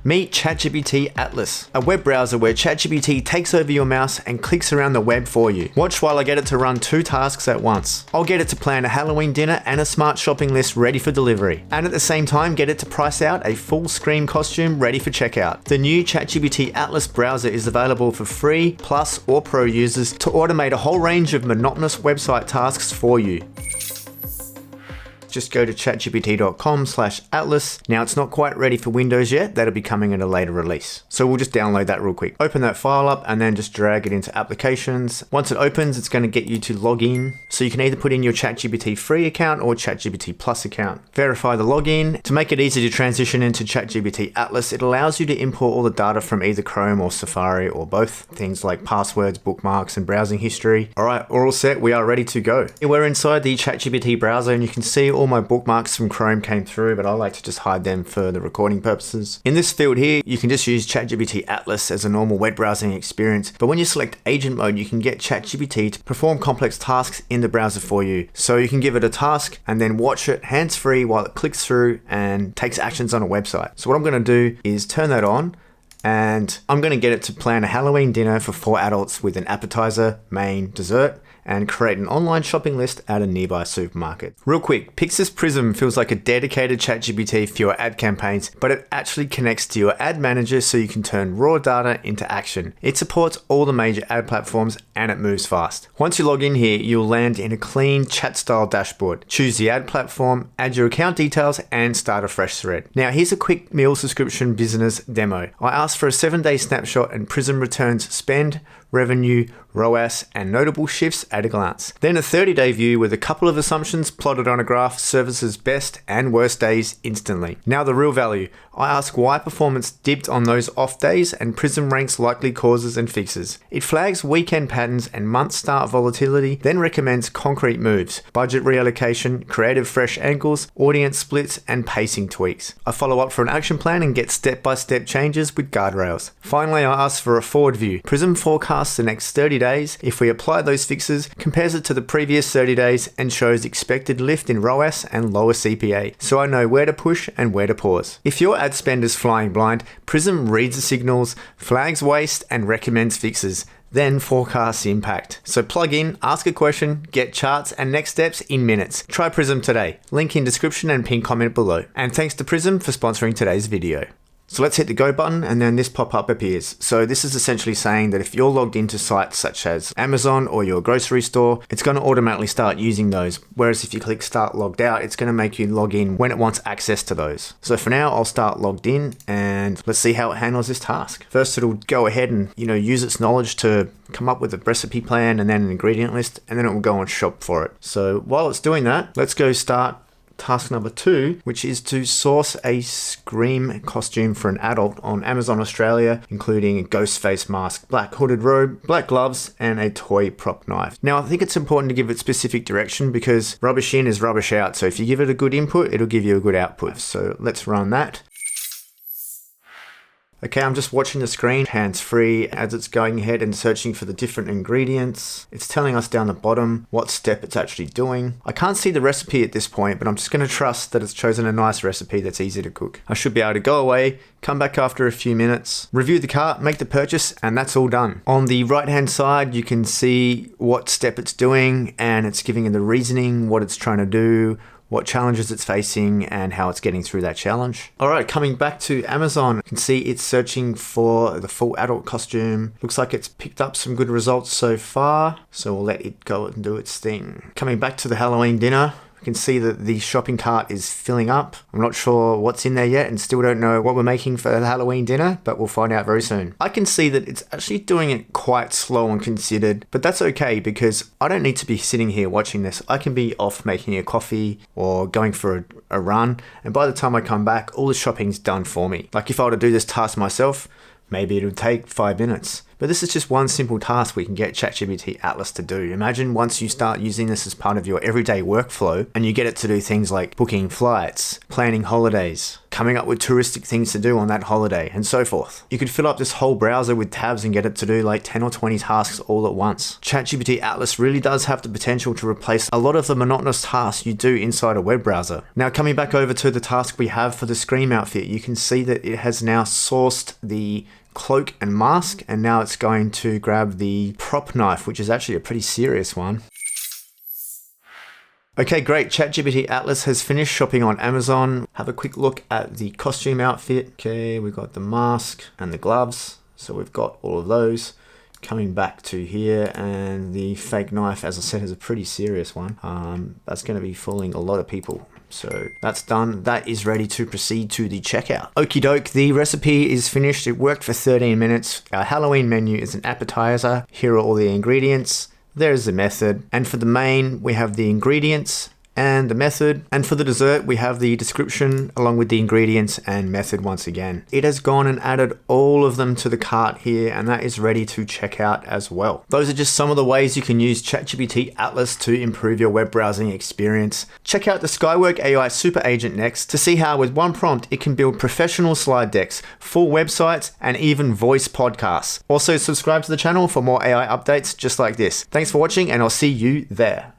Meet ChatGPT Atlas, a web browser where ChatGPT takes over your mouse and clicks around the web for you. Watch while I get it to run 2 tasks at once. I'll get it to plan a Halloween dinner and a smart shopping list ready for delivery. And at the same time, get it to price out a full screen costume ready for checkout. The new ChatGPT Atlas browser is available for free, Plus, or Pro users to automate a whole range of monotonous website tasks for you. Just go to chatgpt.com/atlas. Now it's not quite ready for Windows yet, that'll be coming in a later release. So we'll just download that real quick. Open that file up and then just drag it into applications. Once it opens, it's going to get you to log in. So you can either put in your ChatGPT free account or ChatGPT Plus account. Verify the login. To make it easy to transition into ChatGPT Atlas, it allows you to import all the data from either Chrome or Safari or both. Things like passwords, bookmarks, and browsing history. All right, we're all set. We are ready to go. We're inside the ChatGPT browser and you can see all my bookmarks from Chrome came through, but I like to just hide them for the recording purposes. In this field here, you can just use ChatGPT Atlas as a normal web browsing experience, but when you select agent mode, you can get ChatGPT to perform complex tasks in the browser for you. So you can give it a task and then watch it hands-free while it clicks through and takes actions on a website. So what I'm going to do is turn that on, and I'm going to get it to plan a Halloween dinner for 4 adults with an appetizer, main, dessert, and create an online shopping list at a nearby supermarket. Real quick, Pix's Prism feels like a dedicated ChatGPT for your ad campaigns, but it actually connects to your ad manager so you can turn raw data into action. It supports all the major ad platforms and it moves fast. Once you log in here, you'll land in a clean chat-style dashboard. Choose the ad platform, add your account details, and start a fresh thread. Now here's a quick meal subscription business demo. I asked for a 7-day snapshot and Prism returns spend, revenue, ROAS, and notable shifts at a glance. Then a 30-day view with a couple of assumptions plotted on a graph services best and worst days instantly. Now the real value. I ask why performance dipped on those off days and Prism ranks likely causes and fixes. It flags weekend patterns and month start volatility, then recommends concrete moves, budget reallocation, creative fresh angles, audience splits, and pacing tweaks. I follow up for an action plan and get step-by-step changes with guardrails. Finally, I ask for a forward view. Prism forecasts the next 30 days. If we apply those fixes, compares it to the previous 30 days and shows expected lift in ROAS and lower CPA, so I know where to push and where to pause. If your ad spend is flying blind, Prism reads the signals, flags waste, and recommends fixes, then forecasts impact. So plug in, ask a question, get charts and next steps in minutes. Try Prism today. Link in description and pin comment below. And thanks to Prism for sponsoring today's video. So let's hit the go button and then this pop-up appears. So this is essentially saying that if you're logged into sites such as Amazon or your grocery store, it's going to automatically start using those. Whereas if you click start logged out, it's going to make you log in when it wants access to those. So for now, I'll start logged in and let's see how it handles this task. First, it'll go ahead and use its knowledge to come up with a recipe plan and then an ingredient list, and then it will go and shop for it. So while it's doing that, let's go start task number 2, which is to source a Scream costume for an adult on Amazon Australia, including a ghost face mask, black hooded robe, black gloves, and a toy prop knife. Now, I think it's important to give it specific direction because rubbish in is rubbish out. So if you give it a good input, it'll give you a good output. So let's run that. Okay, I'm just watching the screen hands-free as it's going ahead and searching for the different ingredients. It's telling us down the bottom what step it's actually doing. I can't see the recipe at this point, but I'm just going to trust that it's chosen a nice recipe that's easy to cook. I should be able to go away, come back after a few minutes, review the cart, make the purchase, and that's all done. On the right-hand side, you can see what step it's doing, and it's giving you the reasoning, what it's trying to do, what challenges it's facing, and how it's getting through that challenge. All right, coming back to Amazon, you can see it's searching for the full adult costume. Looks like it's picked up some good results so far, so we'll let it go and do its thing. Coming back to the Halloween dinner, we can see that the shopping cart is filling up. I'm not sure what's in there yet and still don't know what we're making for the Halloween dinner, but we'll find out very soon. I can see that it's actually doing it quite slow and considered, but that's okay because I don't need to be sitting here watching this. I can be off making a coffee or going for a run, and by the time I come back, all the shopping's done for me. Like if I were to do this task myself, maybe it would take 5 minutes. But this is just one simple task we can get ChatGPT Atlas to do. Imagine once you start using this as part of your everyday workflow and you get it to do things like booking flights, planning holidays, coming up with touristic things to do on that holiday, and so forth. You could fill up this whole browser with tabs and get it to do like 10 or 20 tasks all at once. ChatGPT Atlas really does have the potential to replace a lot of the monotonous tasks you do inside a web browser. Now, coming back over to the task we have for the Scream outfit, you can see that it has now sourced the cloak and mask, and now it's going to grab the prop knife, which is actually a pretty serious one. Okay, great. ChatGPT Atlas has finished shopping on Amazon. Have a quick look at the costume outfit. Okay, we've got the mask and the gloves. So we've got all of those. Coming back to here, and the fake knife, as I said, is a pretty serious one. That's going to be fooling a lot of people. So that's done. That is ready to proceed to the checkout. Okie doke, the recipe is finished. It worked for 13 minutes. Our Halloween menu is an appetizer. Here are all the ingredients. There's the method. And for the main, we have the ingredients and the method. And for the dessert, we have the description along with the ingredients and method once again. It has gone and added all of them to the cart here, and that is ready to check out as well. Those are just some of the ways you can use ChatGPT Atlas to improve your web browsing experience. Check out the Skywork AI Super Agent next to see how with one prompt, it can build professional slide decks, full websites, and even voice podcasts. Also, subscribe to the channel for more AI updates just like this. Thanks for watching, and I'll see you there.